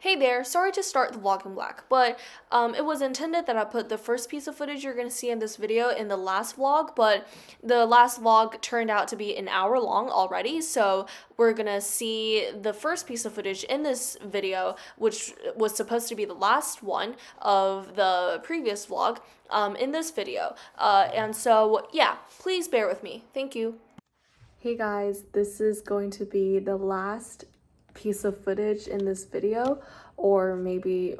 Hey there, sorry to start the vlog in black, but it was intended that I put the first piece of footage you're going to see in this video in the last vlog, but the last vlog turned out to be an hour long already, so we're going to see the first piece of footage in this video, which was supposed to be the last one of the previous vlog, in this video. And so, yeah, please bear with me. Thank you. Hey guys, this is going to be the last piece of footage in this video, or maybe,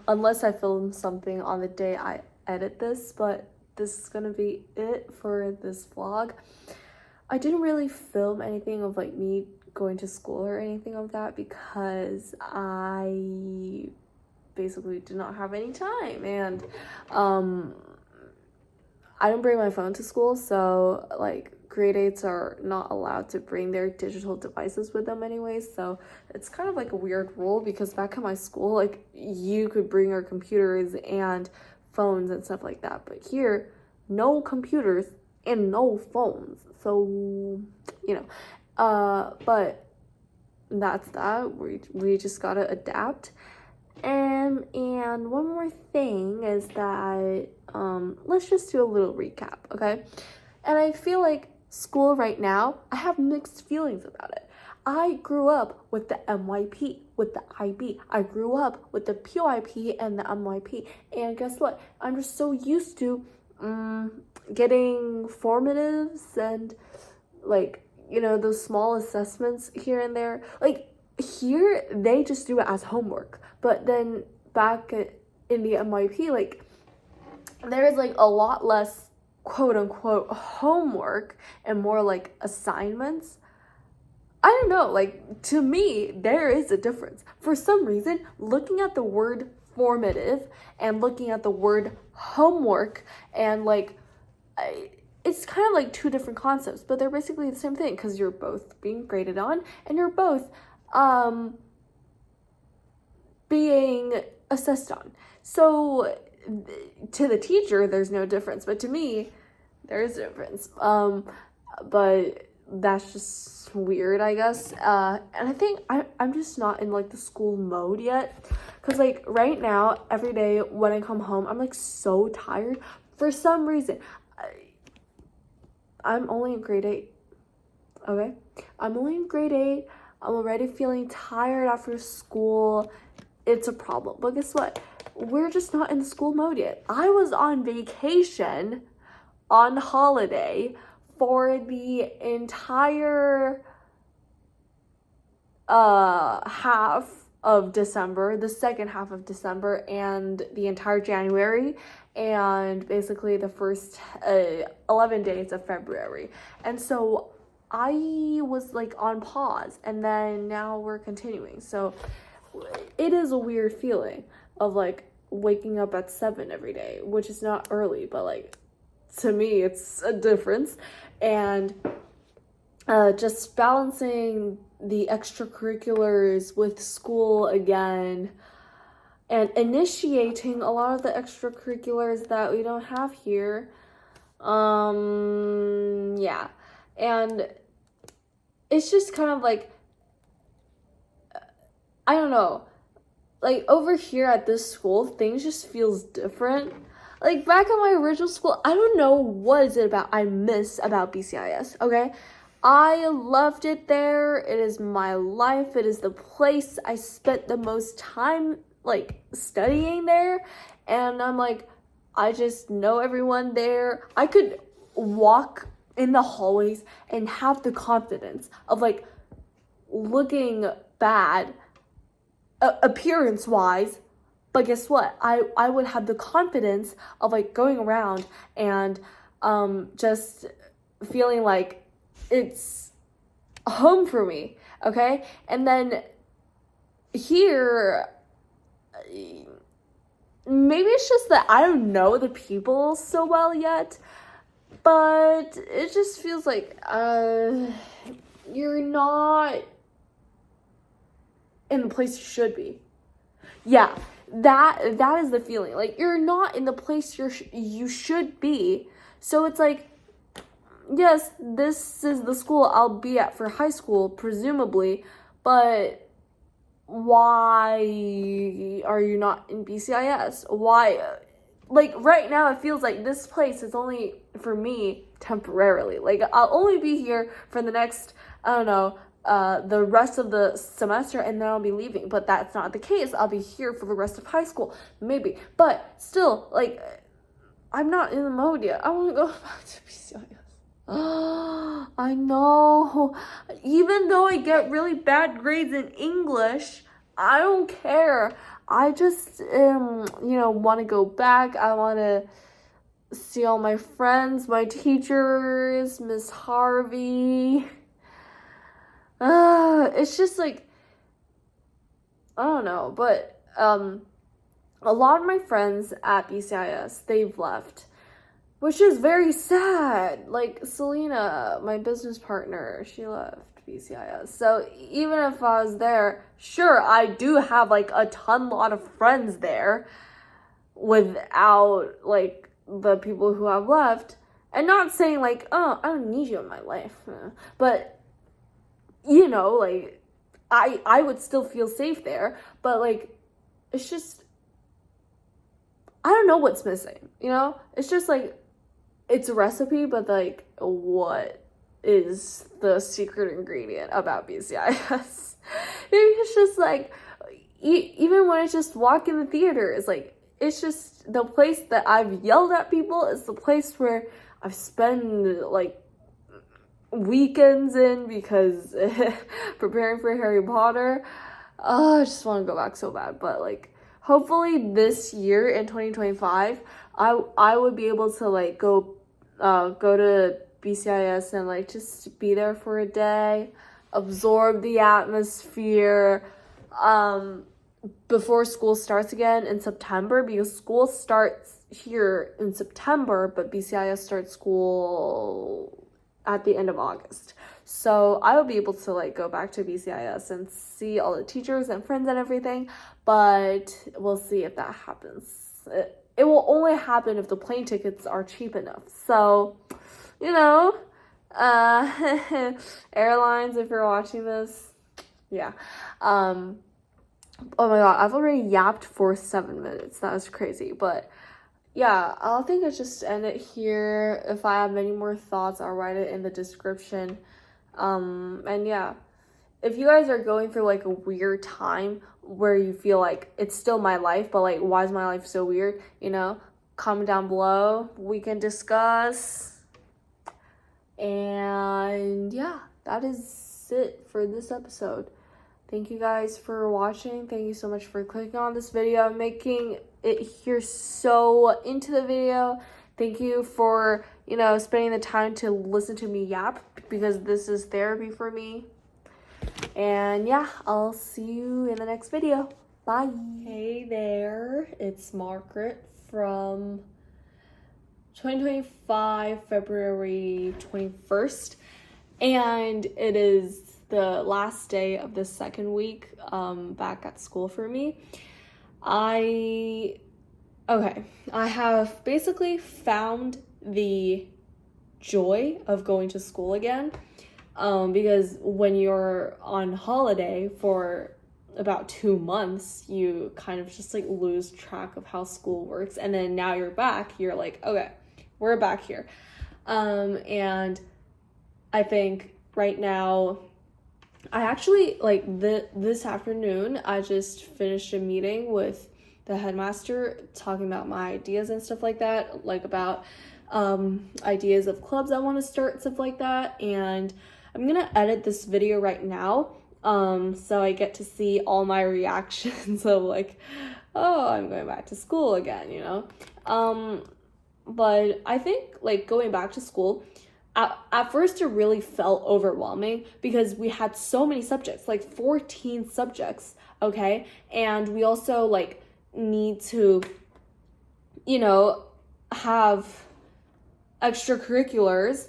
unless I film something on the day I edit this, but this is gonna be it for this vlog. I didn't really film anything of like me going to school or anything of that because I basically did not have any time, and I don't bring my phone to school, so like grade 8s are not allowed to bring their digital devices with them anyways, so it's kind of like a weird rule because back at my school, like, you could bring your computers and phones and stuff like that, but here, no computers and no phones, so, you know, but that's that. We just gotta adapt. And one more thing is that, let's just do a little recap, okay? And I feel like school right now, I have mixed feelings about it. I grew up with the MYP, with the IB. I grew up with the PYP and the MYP. And guess what? I'm just so used to getting formatives and, like, you know, those small assessments here and there. Like, here, they just do it as homework. But then back in the MYP, like, there's, like, a lot less quote-unquote homework and more like assignments. I don't know, like, to me there is a difference. For some reason, looking at the word formative and looking at the word homework, and like, it's kind of like two different concepts, but they're basically the same thing because you're both being graded on and you're both being assessed on. So to the teacher, there's no difference, but to me, there is a difference. But that's just weird, I guess. And I think I'm just not in, like, the school mode yet. Because, like, right now, every day when I come home, I'm, like, so tired. For some reason, I'm only in grade 8, okay? I'm only in grade 8. I'm already feeling tired after school. It's a problem. But guess what? We're just not in the school mode yet. I was on vacation, on holiday, for the entire half of December, the second half of December, and the entire January, and basically the first 11 days of February. And so I was, like, on pause, and then now we're continuing. So it is a weird feeling of, like, waking up at 7 every day, which is not early, but, like, to me it's a difference. And just balancing the extracurriculars with school again, and initiating a lot of the extracurriculars that we don't have here. Yeah, and it's just kind of like, I don't know, like, over here at this school, things just feels different. Like, back at my original school, I don't know what is it about I miss about BCIS, okay? I loved it there. It is my life. It is the place I spent the most time, like, studying there. And I'm like, I just know everyone there. I could walk in the hallways and have the confidence of, like, looking bad appearance-wise, but guess what? I would have the confidence of, like, going around and just feeling like it's home for me, okay? And then here, maybe it's just that I don't know the people so well yet, but it just feels like you're not in the place you should be. Yeah, that is the feeling. Like, you're not in the place you should be. So it's like, yes, this is the school I'll be at for high school, presumably, but why are you not in BCIS? Why? Like, right now, it feels like this place is only for me temporarily. Like, I'll only be here for the next, I don't know, the rest of the semester, and then I'll be leaving. But that's not the case. I'll be here for the rest of high school, maybe. But still, like, I'm not in the mode yet. I want to go back to BCIS. I know. Even though I get really bad grades in English, I don't care. I just, want to go back. I want to see all my friends, my teachers, Miss Harvey. It's just like, I don't know. But a lot of my friends at BCIS, they've left, which is very sad. Like, Selena, my business partner, she left BCIS. So even if I was there, sure, I do have like a lot of friends there without like the people who have left. And not saying like, oh, I don't need you in my life. But, like, I would still feel safe there. But like, it's just, I don't know what's missing, It's just like, it's a recipe, but like, what is the secret ingredient about BCIS? It's just like, even when it's just walking the theater, it's like, it's just the place that I've yelled at people. It's the place where I've spent like weekends in because preparing for Harry Potter. I just want to go back so bad. But like, hopefully this year in 2025, I would be able to like go to BCIS and like just be there for a day, absorb the atmosphere before school starts again in September, because school starts here in September, but BCIS starts school at the end of August. So I will be able to like go back to BCIS and see all the teachers and friends and everything, but we'll see if that happens. It will only happen if the plane tickets are cheap enough. So, airlines, if you're watching this, yeah. Oh my god, I've already yapped for 7 minutes. That was crazy. But yeah, I'll think I just end it here. If I have any more thoughts, I'll write it in the description. And yeah, if you guys are going through like a weird time where you feel like it's still my life, but like, why is my life so weird? Comment down below. We can discuss. And yeah, that is it for this episode. Thank you guys for watching. Thank you so much for clicking on this video, making it here so into the video. Thank you for, spending the time to listen to me yap, because this is therapy for me. And yeah, I'll see you in the next video. Bye. Hey there, it's Margaret from 2025, February 21st. And it is the last day of the second week back at school for me. I have basically found the joy of going to school again, because when you're on holiday for about 2 months, you kind of just like lose track of how school works, and then now you're back, you're like, okay, we're back here. And I think right now, I actually, like, this afternoon, I just finished a meeting with the headmaster talking about my ideas and stuff like that, like about ideas of clubs I want to start, stuff like that. And I'm gonna edit this video right now, so I get to see all my reactions of like, oh, I'm going back to school again, but I think like going back to school, at first it really felt overwhelming because we had so many subjects, like 14 subjects, okay? And we also like need to, have extracurriculars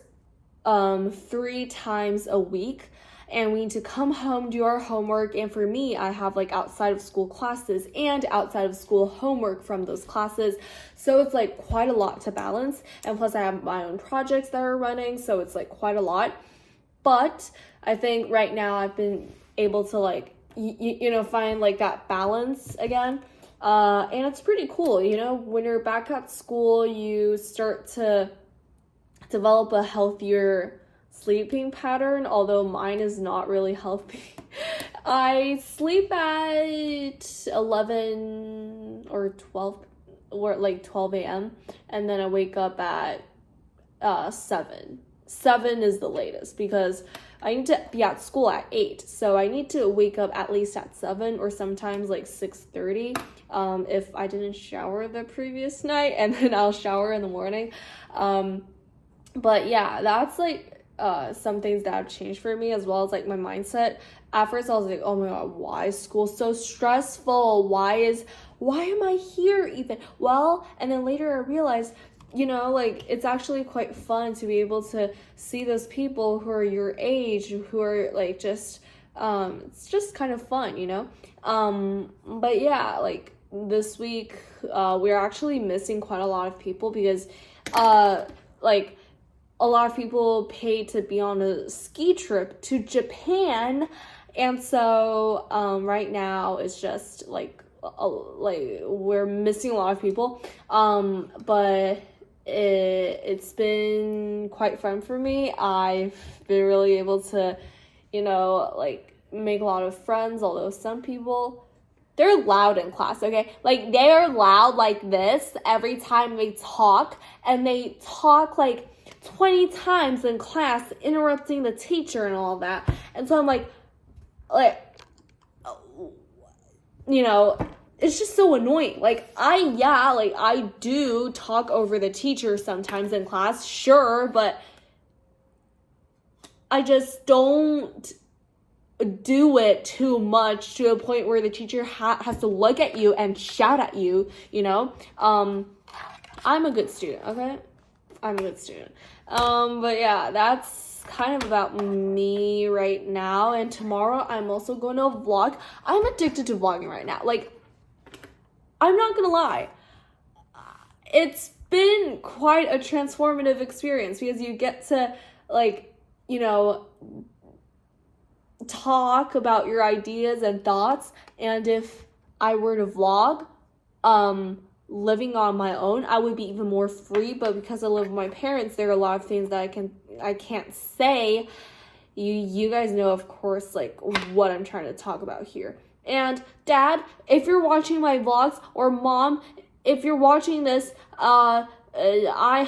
3 times a week, and we need to come home, do our homework. And for me, I have like outside of school classes and outside of school homework from those classes, so it's like quite a lot to balance. And plus I have my own projects that are running, so it's like quite a lot. But I think right now I've been able to like find like that balance again. And it's pretty cool, when you're back at school, you start to develop a healthier sleeping pattern, although mine is not really healthy. I sleep at 11 or 12 or like 12 a.m. and then I wake up at 7. 7 is the latest because I need to be at school at 8. So I need to wake up at least at 7 or sometimes like 6:30 if I didn't shower the previous night, and then I'll shower in the morning. But yeah, that's like some things that have changed for me, as well as like my mindset. At first I was like, oh my god, why is school so stressful? Why am I here even? Well, and then later I realized, like it's actually quite fun to be able to see those people who are your age, who are like just it's just kind of fun, but yeah, like this week we're actually missing quite a lot of people because like a lot of people paid to be on a ski trip to Japan, and so right now it's just like we're missing a lot of people, but it's been quite fun for me. I've been really able to, like make a lot of friends, although some people, they're loud in class, okay? Like they're loud like this every time they talk, and they talk like 20 times in class, interrupting the teacher and all that. And so I'm like, it's just so annoying. Like I do talk over the teacher sometimes in class, sure, but I just don't do it too much to a point where the teacher has to look at you and shout at you, I'm a good student, okay? I'm a good student. But yeah, that's kind of about me right now. And tomorrow I'm also going to vlog. I'm addicted to vlogging right now. Like, I'm not gonna lie. It's been quite a transformative experience because you get to, like, talk about your ideas and thoughts. And if I were to vlog, living on my own, I would be even more free. But because I live with my parents, there are a lot of things that I can't say. You guys know, of course, like what I'm trying to talk about here. And Dad, if you're watching my vlogs, or Mom, if you're watching this, I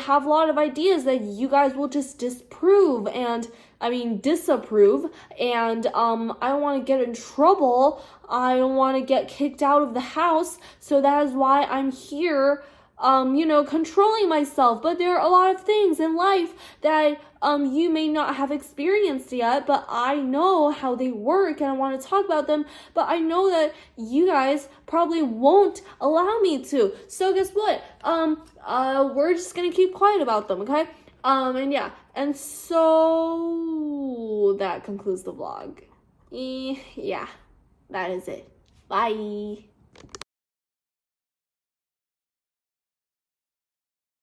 have a lot of ideas that you guys will just disapprove, and I don't want to get in trouble. I don't want to get kicked out of the house. So that is why I'm here, controlling myself. But there are a lot of things in life that you may not have experienced yet, but I know how they work and I want to talk about them. But I know that you guys probably won't allow me to. So guess what? We're just gonna keep quiet about them, okay? And yeah, and so that concludes the vlog. Yeah, that is it. Bye.